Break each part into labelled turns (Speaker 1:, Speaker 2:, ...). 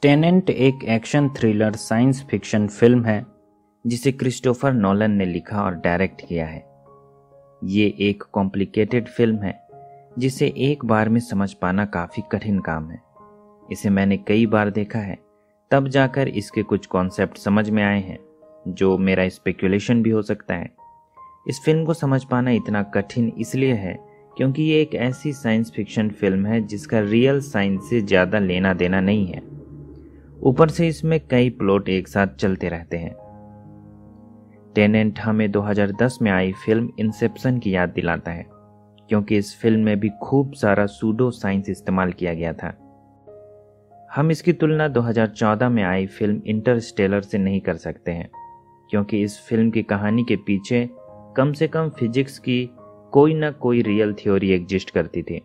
Speaker 1: Tenant एक action thriller science fiction film है जिसे क्रिस्टोफर नोलन ने लिखा और डायरेक्ट किया है। ये एक कॉम्प्लिकेटेड फिल्म है जिसे एक बार में समझ पाना काफ़ी कठिन काम है। इसे मैंने कई बार देखा है, तब जाकर इसके कुछ कॉन्सेप्ट समझ में आए हैं, जो मेरा स्पेकुलेशन भी हो सकता है। इस फिल्म को समझ पाना इतना कठिन इसलिए है क्योंकि ये एक ऐसी साइंस फिक्शन फिल्म है जिसका रियल साइंस से ज़्यादा लेना देना नहीं है। ऊपर से इसमें कई प्लॉट एक साथ चलते रहते हैं। टेनेंट हमें 2010 में आई फिल्म इंसेप्शन की याद दिलाता है, क्योंकि इस फिल्म में भी खूब सारा सूडो साइंस इस्तेमाल किया गया था। हम इसकी तुलना 2014 में आई फिल्म इंटरस्टेलर से नहीं कर सकते हैं, क्योंकि इस फिल्म की कहानी के पीछे कम से कम फिजिक्स की कोई ना कोई रियल थ्योरी एग्जिस्ट करती थी।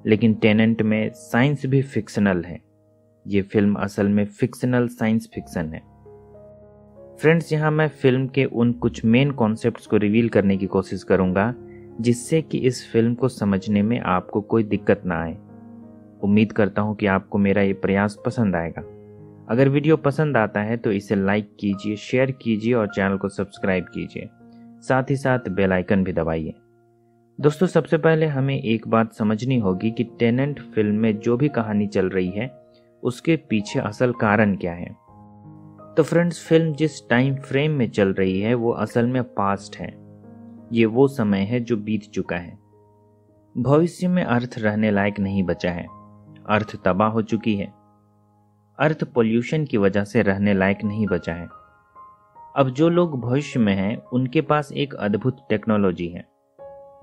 Speaker 1: लेकिन टेनेंट में साइंस भी फिक्शनल है। ये फिल्म असल में फिक्शनल साइंस फिक्शन है। फ्रेंड्स, यहाँ मैं फिल्म के उन कुछ मेन कॉन्सेप्ट्स को रिवील करने की कोशिश करूंगा जिससे कि इस फिल्म को समझने में आपको कोई दिक्कत ना आए। उम्मीद करता हूँ कि आपको मेरा ये प्रयास पसंद आएगा। अगर वीडियो पसंद आता है तो इसे लाइक कीजिए, शेयर कीजिए और चैनल को सब्सक्राइब कीजिए। साथ ही साथ बेल आइकन भी दबाइए। दोस्तों, सबसे पहले हमें एक बात समझनी होगी कि टेनेंट फिल्म में जो भी कहानी चल रही है उसके पीछे असल कारण क्या है। तो फ्रेंड्स, फिल्म जिस टाइम फ्रेम में चल रही है वो असल में पास्ट है। ये वो समय है जो बीत चुका है। भविष्य में अर्थ रहने लायक नहीं बचा है। अर्थ तबाह हो चुकी है। अर्थ पोल्यूशन की वजह से रहने लायक नहीं बचा है। अब जो लोग भविष्य में हैं उनके पास एक अद्भुत टेक्नोलॉजी है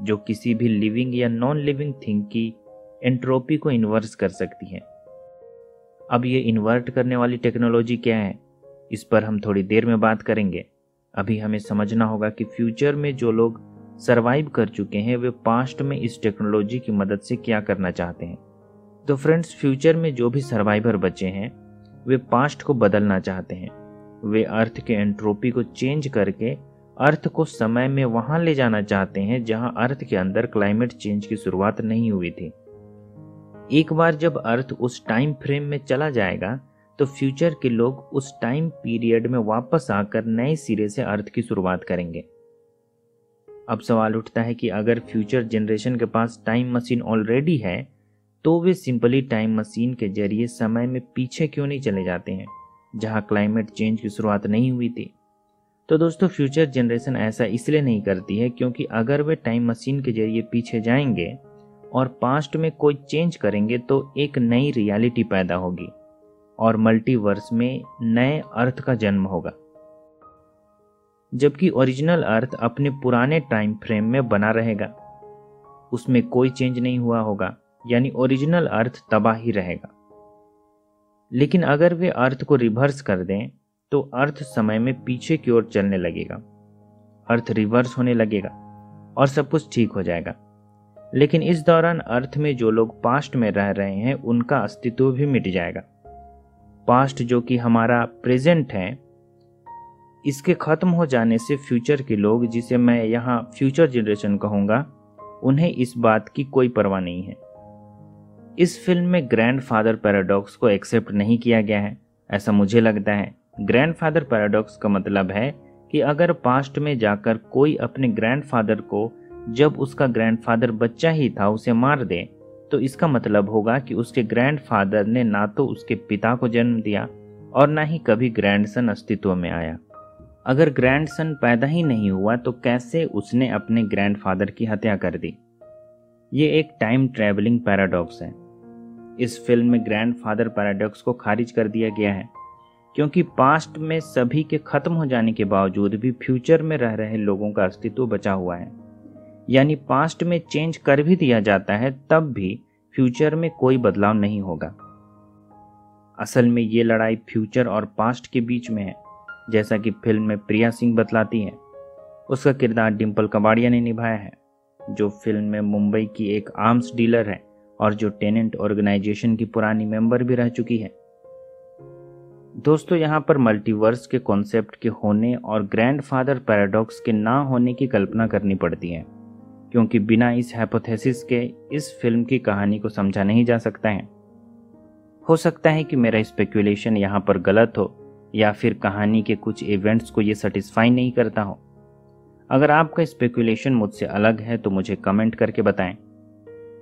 Speaker 1: जो किसी भी लिविंग या नॉन लिविंग थिंग की एंट्रोपी को इन्वर्स कर सकती है। अब ये इन्वर्ट करने वाली टेक्नोलॉजी क्या है, इस पर हम थोड़ी देर में बात करेंगे। अभी हमें समझना होगा कि फ्यूचर में जो लोग सरवाइव कर चुके हैं वे पास्ट में इस टेक्नोलॉजी की मदद से क्या करना चाहते हैं। तो फ्रेंड्स, फ्यूचर में जो भी सर्वाइवर बचे हैं वे पास्ट को बदलना चाहते हैं। वे अर्थ के एंट्रोपी को चेंज करके अर्थ को समय में वहां ले जाना चाहते हैं जहां अर्थ के अंदर क्लाइमेट चेंज की शुरुआत नहीं हुई थी। एक बार जब अर्थ उस टाइम फ्रेम में चला जाएगा तो फ्यूचर के लोग उस टाइम पीरियड में वापस आकर नए सिरे से अर्थ की शुरुआत करेंगे। अब सवाल उठता है कि अगर फ्यूचर जनरेशन के पास टाइम मशीन ऑलरेडी है तो वे सिंपली टाइम मशीन के जरिए समय में पीछे क्यों नहीं चले जाते हैं जहां क्लाइमेट चेंज की शुरुआत नहीं हुई थी। तो दोस्तों, फ्यूचर जनरेशन ऐसा इसलिए नहीं करती है क्योंकि अगर वे टाइम मशीन के जरिए पीछे जाएंगे और पास्ट में कोई चेंज करेंगे तो एक नई रियलिटी पैदा होगी और मल्टीवर्स में नए अर्थ का जन्म होगा, जबकि ओरिजिनल अर्थ अपने पुराने टाइम फ्रेम में बना रहेगा। उसमें कोई चेंज नहीं हुआ होगा, यानी ओरिजिनल अर्थ तबाह ही रहेगा। लेकिन अगर वे अर्थ को रिवर्स कर दें तो अर्थ समय में पीछे की ओर चलने लगेगा, अर्थ रिवर्स होने लगेगा और सब कुछ ठीक हो जाएगा। लेकिन इस दौरान अर्थ में जो लोग पास्ट में रह रहे हैं उनका अस्तित्व भी मिट जाएगा। पास्ट जो कि हमारा प्रेजेंट है, इसके खत्म हो जाने से फ्यूचर के लोग, जिसे मैं यहाँ फ्यूचर जनरेशन कहूँगा, उन्हें इस बात की कोई परवाह नहीं है। इस फिल्म में ग्रैंडफादर पैराडॉक्स को एक्सेप्ट नहीं किया गया है, ऐसा मुझे लगता है। ग्रैंडफादर पैराडॉक्स का मतलब है कि अगर पास्ट में जाकर कोई अपने ग्रैंडफादर को, जब उसका ग्रैंडफादर बच्चा ही था, उसे मार दे तो इसका मतलब होगा कि उसके ग्रैंडफादर ने ना तो उसके पिता को जन्म दिया और ना ही कभी ग्रैंडसन अस्तित्व में आया। अगर ग्रैंडसन पैदा ही नहीं हुआ तो कैसे उसने अपने ग्रैंडफादर की हत्या कर दी। ये एक टाइम ट्रैवलिंग पैराडॉक्स है। इस फिल्म में ग्रैंडफादर पैराडॉक्स को खारिज कर दिया गया है क्योंकि पास्ट में सभी के खत्म हो जाने के बावजूद भी फ्यूचर में रह रहे लोगों का अस्तित्व बचा हुआ है। यानी पास्ट में चेंज कर भी दिया जाता है तब भी फ्यूचर में कोई बदलाव नहीं होगा। असल में ये लड़ाई फ्यूचर और पास्ट के बीच में है, जैसा कि फिल्म में प्रिया सिंह बतलाती है। उसका किरदार डिम्पल कबाड़िया ने निभाया है, जो फिल्म में मुंबई की एक आर्म्स डीलर है और जो टेनेंट ऑर्गेनाइजेशन की पुरानी मेंबर भी रह चुकी है। दोस्तों, यहाँ पर मल्टीवर्स के कॉन्सेप्ट के होने और ग्रैंडफादर पैराडॉक्स के ना होने की कल्पना करनी पड़ती है, क्योंकि बिना इस हाइपोथेसिस के इस फिल्म की कहानी को समझा नहीं जा सकता है। हो सकता है कि मेरा स्पेकुलेशन यहाँ पर गलत हो या फिर कहानी के कुछ इवेंट्स को ये सेटिस्फाई नहीं करता हो। अगर आपका स्पेकुलेशन मुझसे अलग है तो मुझे कमेंट करके बताएं।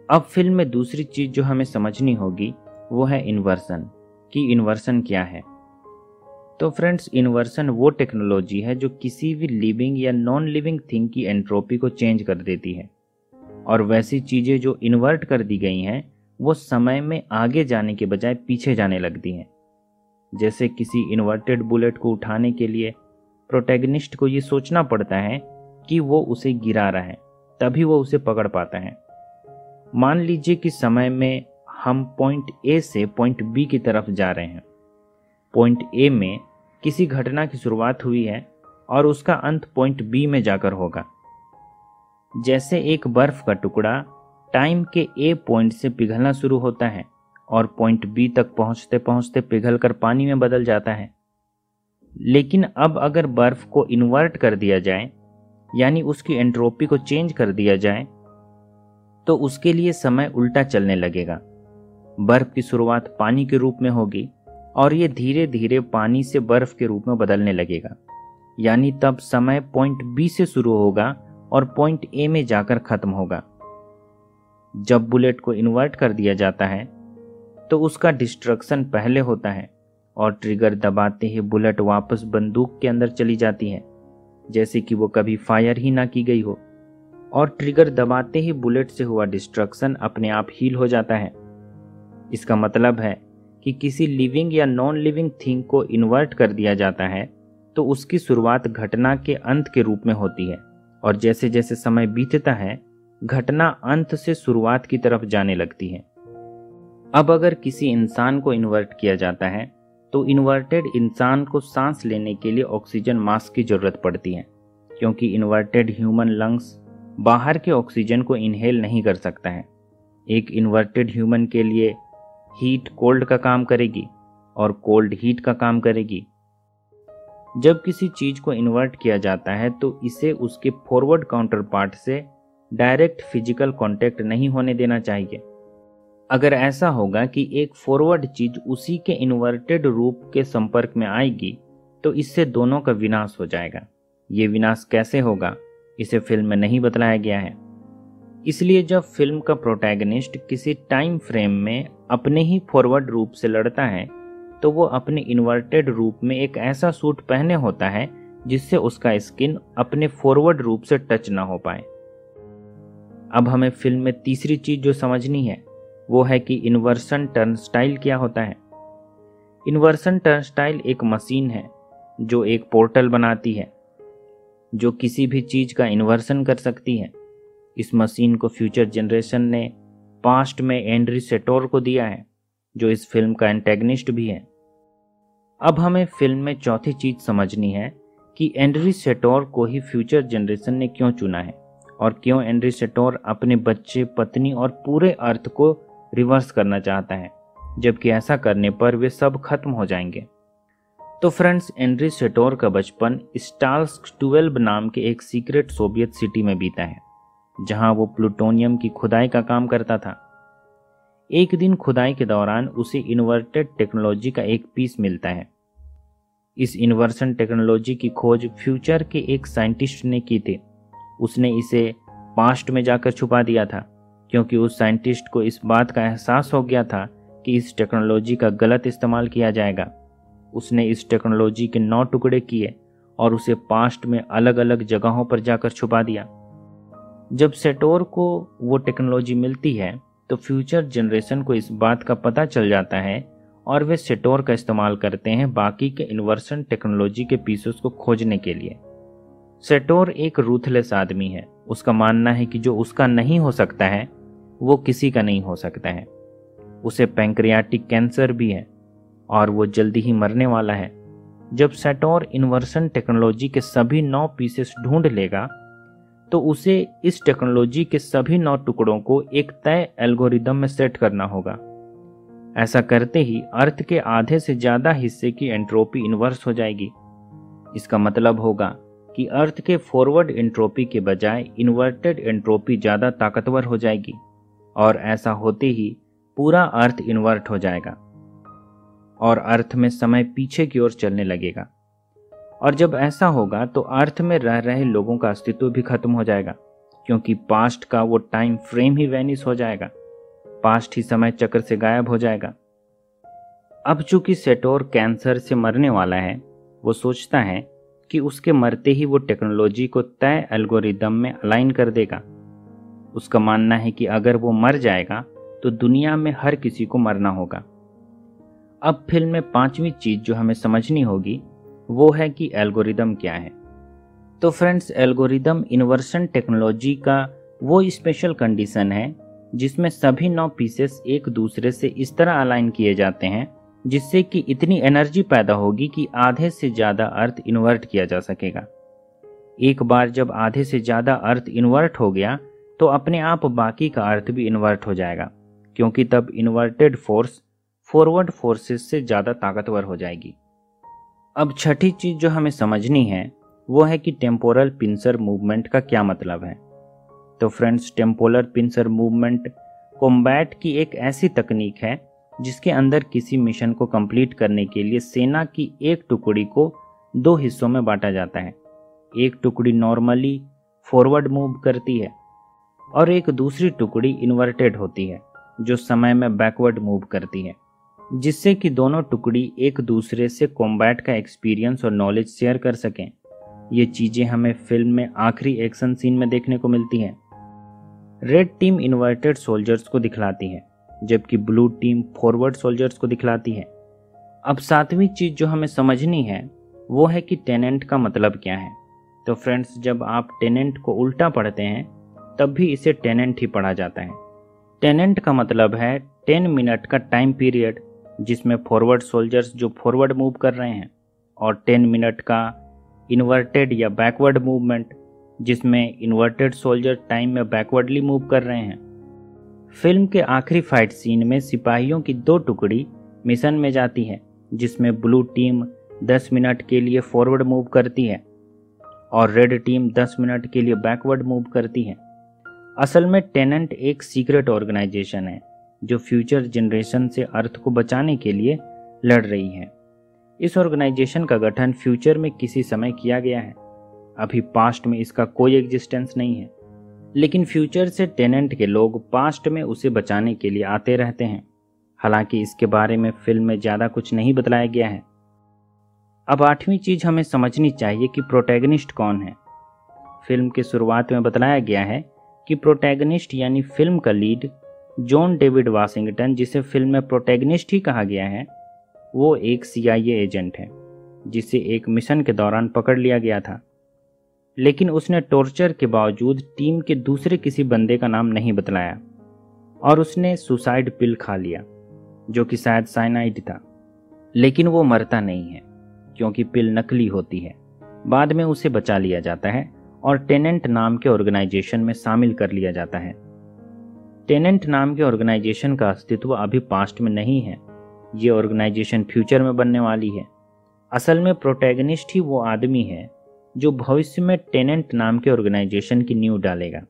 Speaker 1: अब फिल्म में दूसरी चीज जो हमें समझनी होगी वो है इन्वर्सन, कि इन्वर्सन क्या है। तो फ्रेंड्स, इन्वर्सन वो टेक्नोलॉजी है जो किसी भी लिविंग या नॉन लिविंग थिंग की एंट्रोपी को चेंज कर देती है, और वैसी चीजें जो इन्वर्ट कर दी गई हैं वो समय में आगे जाने के बजाय पीछे जाने लगती हैं। जैसे किसी इन्वर्टेड बुलेट को उठाने के लिए प्रोटैगनिस्ट को ये सोचना पड़ता है कि वो उसे गिरा रहा है, तभी वो उसे पकड़ पाता है। मान लीजिए कि समय में हम पॉइंट ए से पॉइंट बी की तरफ जा रहे हैं। पॉइंट ए में किसी घटना की शुरुआत हुई है और उसका अंत पॉइंट बी में जाकर होगा। जैसे एक बर्फ का टुकड़ा टाइम के ए पॉइंट से पिघलना शुरू होता है और पॉइंट बी तक पहुंचते पहुंचते पिघलकर पानी में बदल जाता है। लेकिन अब अगर बर्फ को इन्वर्ट कर दिया जाए, यानी उसकी एंट्रोपी को चेंज कर दिया जाए, तो उसके लिए समय उल्टा चलने लगेगा। बर्फ की शुरुआत पानी के रूप में होगी और ये धीरे धीरे पानी से बर्फ के रूप में बदलने लगेगा। यानी तब समय पॉइंट बी से शुरू होगा और पॉइंट ए में जाकर खत्म होगा। जब बुलेट को इन्वर्ट कर दिया जाता है तो उसका डिस्ट्रक्शन पहले होता है और ट्रिगर दबाते ही बुलेट वापस बंदूक के अंदर चली जाती है, जैसे कि वो कभी फायर ही ना की गई हो। और ट्रिगर दबाते ही बुलेट से हुआ डिस्ट्रक्शन अपने आप हील हो जाता है। इसका मतलब है कि किसी लिविंग या नॉन लिविंग थिंग को इन्वर्ट कर दिया जाता है तो उसकी शुरुआत घटना के अंत के रूप में होती है, और जैसे जैसे समय बीतता है घटना अंत से शुरुआत की तरफ जाने लगती है। अब अगर किसी इंसान को इन्वर्ट किया जाता है तो इन्वर्टेड इंसान को सांस लेने के लिए ऑक्सीजन मास्क की जरूरत पड़ती है, क्योंकि इन्वर्टेड ह्यूमन लंग्स बाहर के ऑक्सीजन को इनहेल नहीं कर सकता है। एक इन्वर्टेड ह्यूमन के लिए हीट कोल्ड का काम करेगी और कोल्ड हीट का काम करेगी। जब किसी चीज को इन्वर्ट किया जाता है तो इसे उसके फॉरवर्ड काउंटर पार्ट से डायरेक्ट फिजिकल कांटेक्ट नहीं होने देना चाहिए। अगर ऐसा होगा कि एक फॉरवर्ड चीज उसी के इन्वर्टेड रूप के संपर्क में आएगी तो इससे दोनों का विनाश हो जाएगा। ये विनाश कैसे होगा इसे फिल्म में नहीं बतलाया गया है। इसलिए जब फिल्म का प्रोटैगनिस्ट किसी टाइम फ्रेम में अपने ही फॉरवर्ड रूप से लड़ता है तो वो अपने इन्वर्टेड रूप में एक ऐसा सूट पहने होता है जिससे उसका स्किन अपने फॉरवर्ड रूप से टच ना हो पाए। अब हमें फिल्म में तीसरी चीज जो समझनी है वो है कि इन्वर्सन टर्नस्टाइल क्या होता है। इन्वर्सन टर्नस्टाइल एक मशीन है जो एक पोर्टल बनाती है जो किसी भी चीज का इन्वर्सन कर सकती है। इस मशीन को फ्यूचर जनरेशन ने पास्ट में एंड्री सेटोर को दिया है, जो इस फिल्म का एंटेगनिस्ट भी है। अब हमें फिल्म में चौथी चीज समझनी है कि एंड्री सेटोर को ही फ्यूचर जनरेशन ने क्यों चुना है और क्यों एंड्री सेटोर अपने बच्चे, पत्नी और पूरे अर्थ को रिवर्स करना चाहता है, जबकि ऐसा करने पर वे सब खत्म हो जाएंगे। तो फ्रेंड्स, एंड्री सेटोर का बचपन स्टाल्स्क 12 नाम के एक सीक्रेट सोवियत सिटी में बीता है, जहां वो प्लूटोनियम की खुदाई का काम करता था। एक दिन खुदाई के दौरान उसे इन्वर्टेड टेक्नोलॉजी का एक पीस मिलता है। इस इन्वर्सन टेक्नोलॉजी की खोज फ्यूचर के एक साइंटिस्ट ने की थी। उसने इसे पास्ट में जाकर छुपा दिया था, क्योंकि उस साइंटिस्ट को इस बात का एहसास हो गया था कि इस टेक्नोलॉजी का गलत इस्तेमाल किया जाएगा। उसने इस टेक्नोलॉजी के 9 टुकड़े किए और उसे पास्ट में अलग अलग जगहों पर जाकर छुपा दिया। जब सेटोर को वो टेक्नोलॉजी मिलती है तो फ्यूचर जनरेशन को इस बात का पता चल जाता है और वे सेटोर का इस्तेमाल करते हैं बाकी के इन्वर्सन टेक्नोलॉजी के पीसेस को खोजने के लिए। सेटोर एक रूथलेस आदमी है। उसका मानना है कि जो उसका नहीं हो सकता है वो किसी का नहीं हो सकता है। उसे पैंक्रियाटिक कैंसर भी है और वो जल्दी ही मरने वाला है। जब सेटोर इन्वर्सन टेक्नोलॉजी के सभी 9 पीसेस ढूंढ लेगा तो उसे इस टेक्नोलॉजी के सभी 9 टुकड़ों को एक तय एल्गोरिदम में सेट करना होगा। ऐसा करते ही अर्थ के आधे से ज्यादा हिस्से की एंट्रोपी इन्वर्स हो जाएगी। इसका मतलब होगा कि अर्थ के फॉरवर्ड एंट्रोपी के बजाय इन्वर्टेड एंट्रोपी ज्यादा ताकतवर हो जाएगी और ऐसा होते ही पूरा अर्थ इन्वर्ट हो जाएगा। और अर्थ में समय पीछे की ओर चलने लगेगा। और जब ऐसा होगा तो अर्थ में रह रहे लोगों का अस्तित्व भी खत्म हो जाएगा, क्योंकि पास्ट का वो टाइम फ्रेम ही वैनिश हो जाएगा। पास्ट ही समय चक्र से गायब हो जाएगा। अब चूंकि सेटोर कैंसर से मरने वाला है, वो सोचता है कि उसके मरते ही वो टेक्नोलॉजी को तय एल्गोरिदम में अलाइन कर देगा। उसका मानना है कि अगर वो मर जाएगा तो दुनिया में हर किसी को मरना होगा। अब फिल्म में पांचवी चीज जो हमें समझनी होगी वो है कि एल्गोरिदम क्या है। तो फ्रेंड्स, एल्गोरिदम इन्वर्शन टेक्नोलॉजी का वो स्पेशल कंडीशन है जिसमें सभी 9 पीसेस एक दूसरे से इस तरह अलाइन किए जाते हैं जिससे कि इतनी एनर्जी पैदा होगी कि आधे से ज़्यादा अर्थ इन्वर्ट किया जा सकेगा। एक बार जब आधे से ज़्यादा अर्थ इन्वर्ट हो गया तो अपने आप बाकी का अर्थ भी इन्वर्ट हो जाएगा, क्योंकि तब इन्वर्टेड फोर्स फॉरवर्ड फोर्सेस से ज़्यादा ताकतवर हो जाएगी। अब छठी चीज़ जो हमें समझनी है वो है कि टेम्पोरल पिंसर मूवमेंट का क्या मतलब है। तो friends, temporal pincer movement combat की एक ऐसी तकनीक है जिसके अंदर किसी मिशन को कंप्लीट करने के लिए सेना की एक टुकड़ी को 2 हिस्सों में बांटा जाता है। एक टुकड़ी नॉर्मली फॉरवर्ड मूव करती है और एक दूसरी टुकड़ी इन्वर्टेड होती है जो समय में बैकवर्ड मूव करती है, जिससे कि दोनों टुकड़ी एक दूसरे से कॉम्बैट का एक्सपीरियंस और नॉलेज शेयर कर सकें। ये चीज़ें हमें फिल्म में आखिरी एक्शन सीन में देखने को मिलती हैं। रेड टीम इन्वर्टेड सोल्जर्स को दिखलाती है जबकि ब्लू टीम फॉरवर्ड सोल्जर्स को दिखलाती है। अब 7वीं चीज़ जो हमें समझनी है वो है कि टेनेंट का मतलब क्या है। तो फ्रेंड्स, जब आप टेनेंट को उल्टा पढ़ते हैं तब भी इसे टेनेंट ही पढ़ा जाता है। टेनेंट का मतलब है 10 मिनट का टाइम पीरियड जिसमें फॉरवर्ड सोल्जर्स जो फॉरवर्ड मूव कर रहे हैं, और 10 मिनट का इन्वर्टेड या बैकवर्ड मूवमेंट जिसमें इन्वर्टेड सोल्जर टाइम में बैकवर्डली मूव कर रहे हैं। फिल्म के आखिरी फाइट सीन में सिपाहियों की 2 टुकड़ी मिशन में जाती है जिसमें ब्लू टीम 10 मिनट के लिए फॉरवर्ड मूव करती है और रेड टीम 10 मिनट के लिए बैकवर्ड मूव करती है। असल में टेनेंट एक सीक्रेट ऑर्गेनाइजेशन है जो फ्यूचर जनरेशन से अर्थ को बचाने के लिए लड़ रही है। इस ऑर्गेनाइजेशन का गठन फ्यूचर में किसी समय किया गया है। अभी पास्ट में इसका कोई एग्जिस्टेंस नहीं है, लेकिन फ्यूचर से टेनेंट के लोग पास्ट में उसे बचाने के लिए आते रहते हैं। हालांकि इसके बारे में फिल्म में ज़्यादा कुछ नहीं बताया गया है। अब 8वीं चीज़ हमें समझनी चाहिए कि प्रोटैगनिस्ट कौन है। फिल्म के शुरुआत में बताया गया है कि प्रोटैगनिस्ट यानी फिल्म का लीड जॉन डेविड वाशिंगटन, जिसे फिल्म में प्रोटैगनिस्ट ही कहा गया है, वो एक CIA एजेंट है जिसे एक मिशन के दौरान पकड़ लिया गया था, लेकिन उसने टॉर्चर के बावजूद टीम के दूसरे किसी बंदे का नाम नहीं बतलाया और उसने सुसाइड पिल खा लिया जो कि शायद साइनाइड था। लेकिन वो मरता नहीं है क्योंकि पिल नकली होती है। बाद में उसे बचा लिया जाता है और टेनेंट नाम के ऑर्गेनाइजेशन में शामिल कर लिया जाता है। टेनेंट नाम के ऑर्गेनाइजेशन का अस्तित्व अभी पास्ट में नहीं है, ये ऑर्गेनाइजेशन फ्यूचर में बनने वाली है। असल में प्रोटैगनिस्ट ही वो आदमी है जो भविष्य में टेनेंट नाम के ऑर्गेनाइजेशन की नींव डालेगा।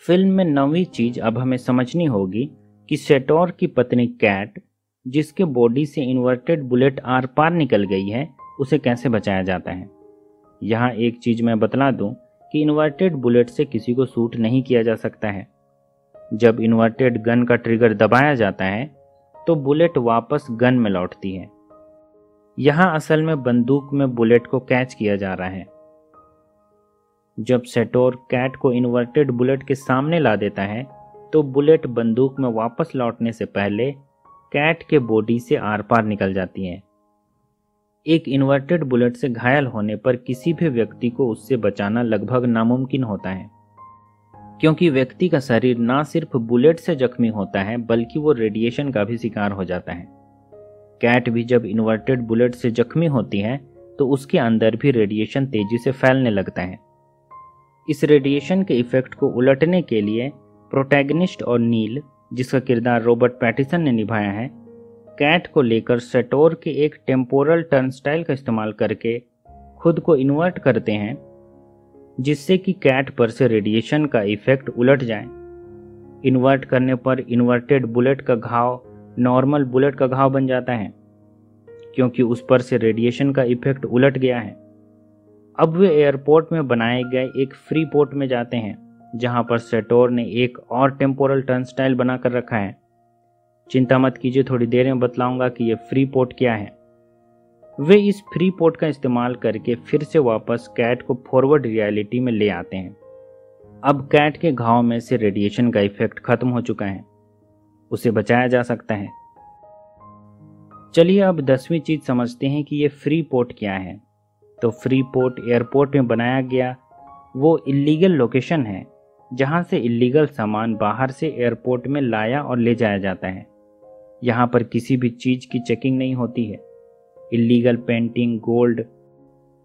Speaker 1: फिल्म में 9वीं चीज अब हमें समझनी होगी कि सेटोर की पत्नी कैट, जिसके बॉडी से इन्वर्टेड बुलेट आर पार निकल गई है, उसे कैसे बचाया जाता है। यहाँ एक चीज मैं बतला दूं कि इन्वर्टेड बुलेट से किसी को शूट नहीं किया जा सकता है। जब इन्वर्टेड गन का ट्रिगर दबाया जाता है तो बुलेट वापस गन में लौटती है। यहाँ असल में बंदूक में बुलेट को कैच किया जा रहा है। जब सेटोर कैट को इन्वर्टेड बुलेट के सामने ला देता है तो बुलेट बंदूक में वापस लौटने से पहले कैट के बॉडी से आर पार निकल जाती है। एक इन्वर्टेड बुलेट से घायल होने पर किसी भी व्यक्ति को उससे बचाना लगभग नामुमकिन होता है, क्योंकि व्यक्ति का शरीर ना सिर्फ बुलेट से जख्मी होता है बल्कि वो रेडिएशन का भी शिकार हो जाता है। कैट भी जब इन्वर्टेड बुलेट से जख्मी होती है तो उसके अंदर भी रेडिएशन तेजी से फैलने लगता है। इस रेडिएशन के इफेक्ट को उलटने के लिए प्रोटैगनिस्ट और नील, जिसका किरदार रॉबर्ट पैटिसन ने निभाया है, कैट को लेकर सेटोर के एक टेम्पोरल टर्नस्टाइल का इस्तेमाल करके खुद को इन्वर्ट करते हैं, जिससे कि कैट पर से रेडिएशन का इफेक्ट उलट जाए। इन्वर्ट करने पर इन्वर्टेड बुलेट का घाव नॉर्मल बुलेट का घाव बन जाता है, क्योंकि उस पर से रेडिएशन का इफेक्ट उलट गया है। अब वे एयरपोर्ट में बनाए गए एक फ्री पोर्ट में जाते हैं, जहां पर सेटोर ने एक और टेम्पोरल टर्नस्टाइल बनाकर रखा है। चिंता मत कीजिए, थोड़ी देर में बतलाऊंगा कि यह फ्री पोर्ट क्या है। वे इस फ्री पोर्ट का इस्तेमाल करके फिर से वापस कैट को फॉरवर्ड रियलिटी में ले आते हैं। अब कैट के घाव में से रेडिएशन का इफेक्ट खत्म हो चुका है, उसे बचाया जा सकता है। चलिए अब 10वीं चीज समझते हैं कि ये फ्री पोर्ट क्या है। तो फ्री पोर्ट एयरपोर्ट में बनाया गया वो इल्लीगल लोकेशन है जहां से इल्लीगल सामान बाहर से एयरपोर्ट में लाया और ले जाया जाता है। यहाँ पर किसी भी चीज की चेकिंग नहीं होती है। इल्लीगल पेंटिंग, गोल्ड,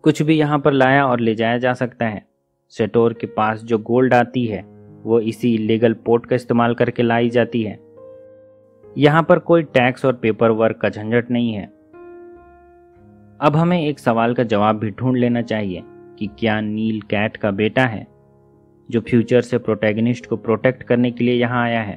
Speaker 1: कुछ भी यहाँ पर लाया और ले जाया जा सकता है। सेटोर के पास जो गोल्ड आती है वो इसी इल्लीगल पोर्ट का इस्तेमाल करके लाई जाती है। यहाँ पर कोई टैक्स और पेपर वर्क का झंझट नहीं है। अब हमें एक सवाल का जवाब भी ढूंढ लेना चाहिए कि क्या नील कैट का बेटा है जो फ्यूचर से प्रोटैगनिस्ट को प्रोटेक्ट करने के लिए यहाँ आया है।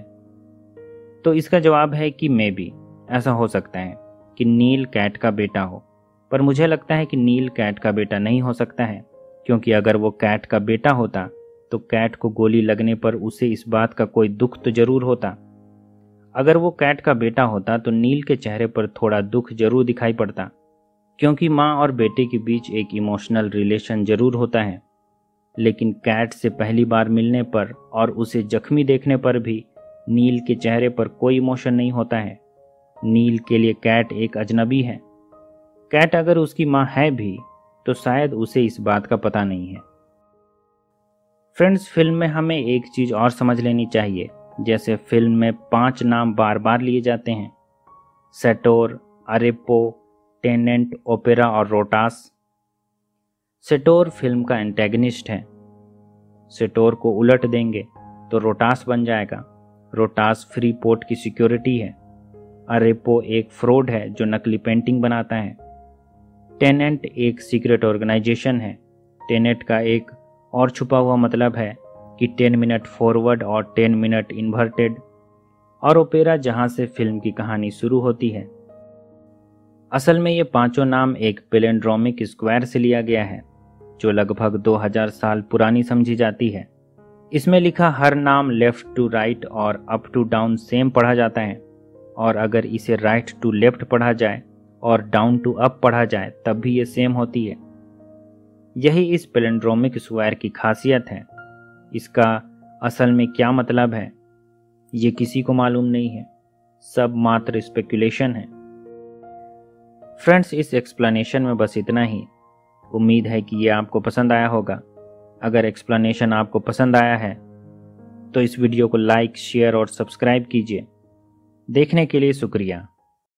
Speaker 1: तो इसका जवाब है कि मे बी ऐसा हो सकता है कि नील कैट का बेटा हो, पर मुझे लगता है कि नील कैट का बेटा नहीं हो सकता है, क्योंकि अगर वो कैट का बेटा होता तो कैट को गोली लगने पर उसे इस बात का कोई दुख तो जरूर होता। अगर वो कैट का बेटा होता तो नील के चेहरे पर थोड़ा दुख जरूर दिखाई पड़ता, क्योंकि माँ और बेटे के बीच एक इमोशनल रिलेशन जरूर होता है। लेकिन कैट से पहली बार मिलने पर और उसे जख्मी देखने पर भी नील के चेहरे पर कोई इमोशन नहीं होता है। नील के लिए कैट एक अजनबी है। कैट अगर उसकी माँ है भी तो शायद उसे इस बात का पता नहीं है। फ्रेंड्स, फिल्म में हमें एक चीज और समझ लेनी चाहिए। जैसे फिल्म में 5 नाम बार बार लिए जाते हैं, सेटोर, अरेपो, टेनेंट, ओपेरा और रोटास। सेटोर फिल्म का एंटेगनिस्ट है। सेटोर को उलट देंगे तो रोटास बन जाएगा। रोटास फ्री पोर्ट की सिक्योरिटी है। अरेपो एक फ्रॉड है जो नकली पेंटिंग बनाता है। टेनेंट एक सीक्रेट ऑर्गेनाइजेशन है। टेनेंट का एक और छुपा हुआ मतलब है कि 10 मिनट फॉरवर्ड और 10 मिनट इन्वर्टेड। और ओपेरा जहां से फिल्म की कहानी शुरू होती है। असल में ये 5 नाम एक पैलिंड्रोमिक स्क्वायर से लिया गया है जो लगभग 2000 साल पुरानी समझी जाती है। इसमें लिखा हर नाम लेफ्ट टू राइट और अप टू डाउन सेम पढ़ा जाता है, और अगर इसे राइट टू लेफ्ट पढ़ा जाए और डाउन टू अप पढ़ा जाए तब भी ये सेम होती है। यही इस पैलिंड्रोमिक स्क्वायर की खासियत है। इसका असल में क्या मतलब है ये किसी को मालूम नहीं है, सब मात्र स्पेकुलेशन है। फ्रेंड्स, इस एक्सप्लेनेशन में बस इतना ही। उम्मीद है कि ये आपको पसंद आया होगा। अगर एक्सप्लेनेशन आपको पसंद आया है तो इस वीडियो को लाइक, शेयर और सब्सक्राइब कीजिए। देखने के लिए शुक्रिया।